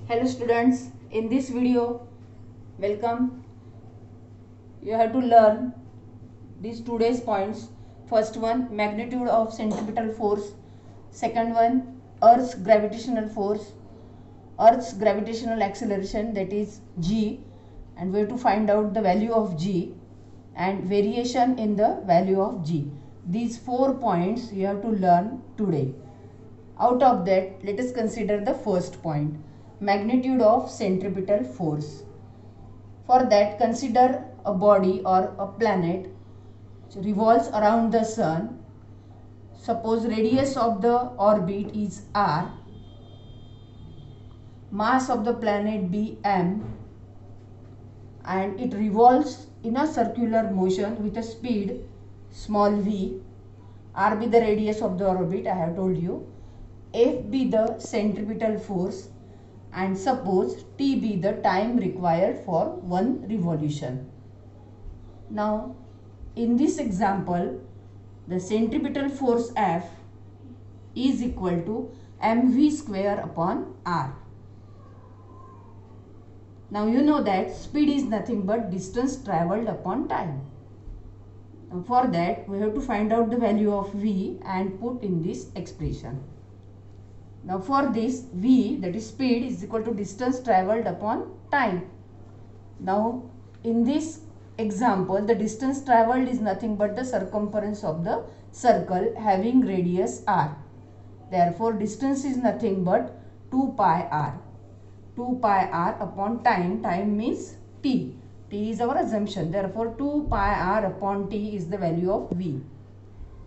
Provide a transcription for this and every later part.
Hello students, in this video, welcome. You have to learn these today's points. First one, magnitude of centripetal force. Second one, Earth's gravitational force, Earth's gravitational acceleration, that is G, and we have to find out the value of G and variation in the value of G. These 4 points you have to learn today. Out of that, let us consider the first point, magnitude of centripetal force. For that, consider a body or a planet which revolves around the sun. Suppose radius of the orbit is r, mass of the planet be m, and it revolves in a circular motion with a speed small v. R be the radius of the orbit, I have told you. F be the centripetal force, and suppose T be the time required for one revolution. Now, in this example, the centripetal force F is equal to mv square upon r. Now you know that speed is nothing but distance travelled upon time. Now for that, we have to find out the value of v and put in this expression. Now for this, v, that is speed, is equal to distance travelled upon time. Now in this example, the distance travelled is nothing but the circumference of the circle having radius r. Therefore distance is nothing but 2 pi r. 2 pi r upon time, time means t. T is our assumption. Therefore 2 pi r upon t is the value of v.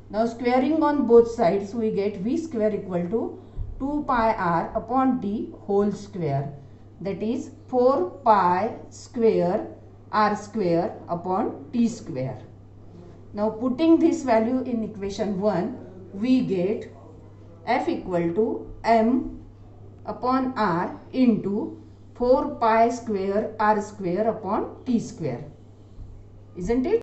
Now squaring on both sides, we get v square equal to 2 pi r upon t whole square, that is 4 pi square r square upon t square. Now putting this value in equation 1, we get f equal to m upon r into 4 pi square r square upon t square, isn't it?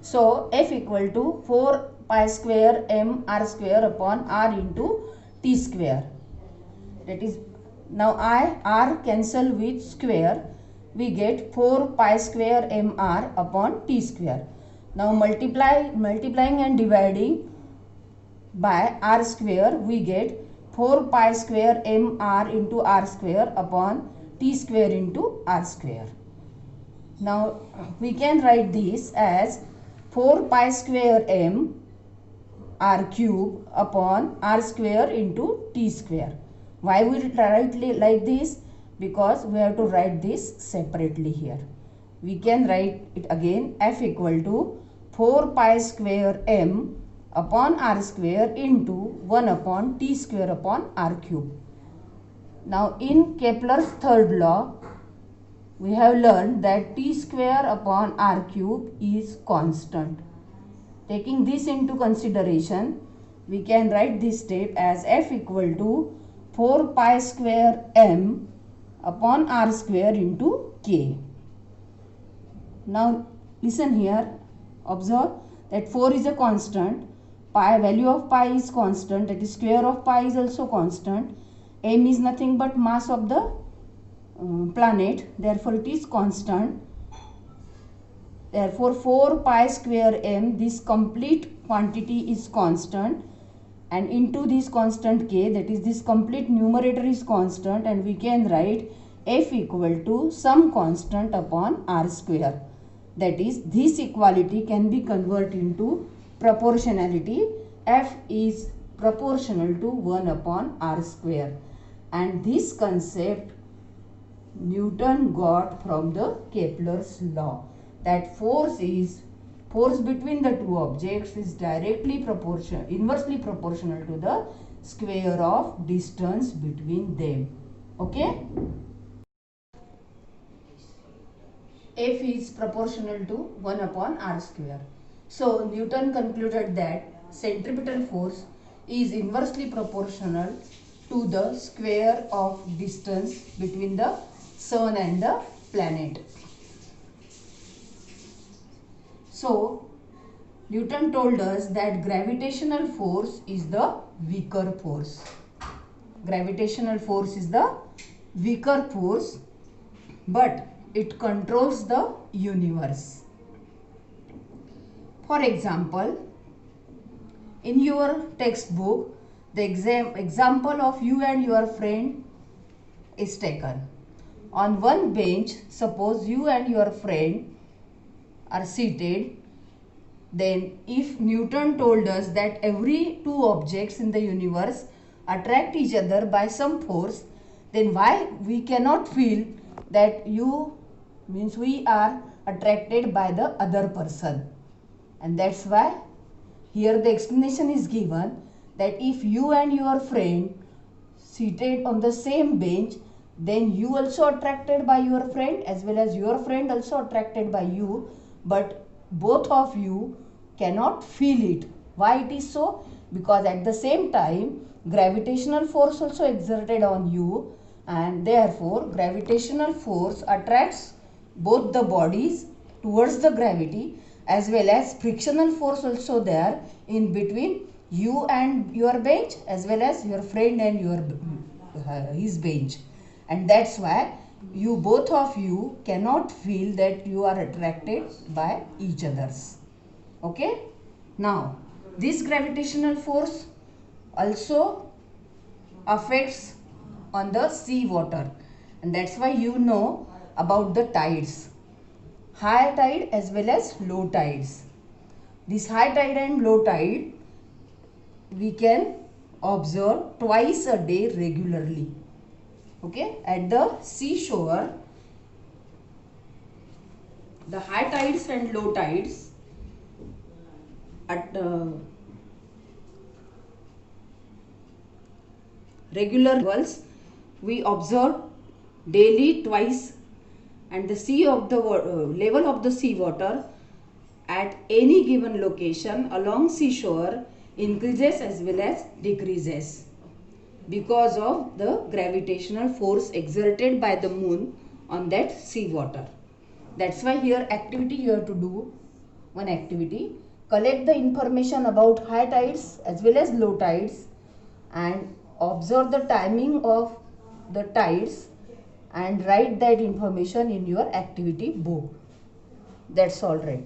So f equal to 4 pi square m r square upon r into t square. That is, now r cancel with square, we get 4 pi square mr upon t square. Now multiplying and dividing by r square, we get 4 pi square mr into r square upon t square into r square. Now we can write this as 4 pi square m r cube upon r square into t square. Why we write like this? Because we have to write this separately here. We can write it again, f equal to 4 pi square m upon r square into 1 upon t square upon r cube. Now in Kepler's third law, we have learned that t square upon r cube is constant. Taking this into consideration, we can write this step as f equal to 4 pi square m upon r square into k. Now listen here, observe that 4 is a constant, pi, value of pi is constant, that is square of pi is also constant, m is nothing but mass of the planet, therefore it is constant. Therefore 4 pi square m, this complete quantity is constant, and into this constant k, that is this complete numerator is constant, and we can write f equal to some constant upon r square. That is, this equality can be converted into proportionality. F is proportional to 1 upon r square, and this concept Newton got from the Kepler's law, that force between the two objects is inversely proportional to the square of distance between them. Okay? F is proportional to 1 upon r square. So Newton concluded that centripetal force is inversely proportional to the square of distance between the sun and the planet. So Newton told us that gravitational force is the weaker force. Gravitational force is the weaker force, but it controls the universe. For example, in your textbook, the example of you and your friend is taken. On one bench, suppose you and your friend are seated. Then if Newton told us that every two objects in the universe attract each other by some force, then why we cannot feel that you means we are attracted by the other person? And that's why here the explanation is given that if you and your friend seated on the same bench, then you also attracted by your friend as well as your friend also attracted by you, but both of you cannot feel it. Why it is so? Because at the same time gravitational force also exerted on you, and therefore gravitational force attracts both the bodies towards the gravity, as well as frictional force also there in between you and your bench as well as your friend and your his bench. And that's why you both of you cannot feel that you are attracted by each others. Okay, now this gravitational force also affects on the sea water, and that's why you know about the tides, high tide as well as low tides. This high tide and low tide we can observe twice a day regularly. Okay, at the seashore, the high tides and low tides at regular intervals we observe daily twice, and the sea of the level of the sea water at any given location along seashore increases as well as decreases because of the gravitational force exerted by the moon on that sea water. That's why here activity you have to do one activity: collect the information about high tides as well as low tides and observe the timing of the tides and write that information in your activity book. That's all right.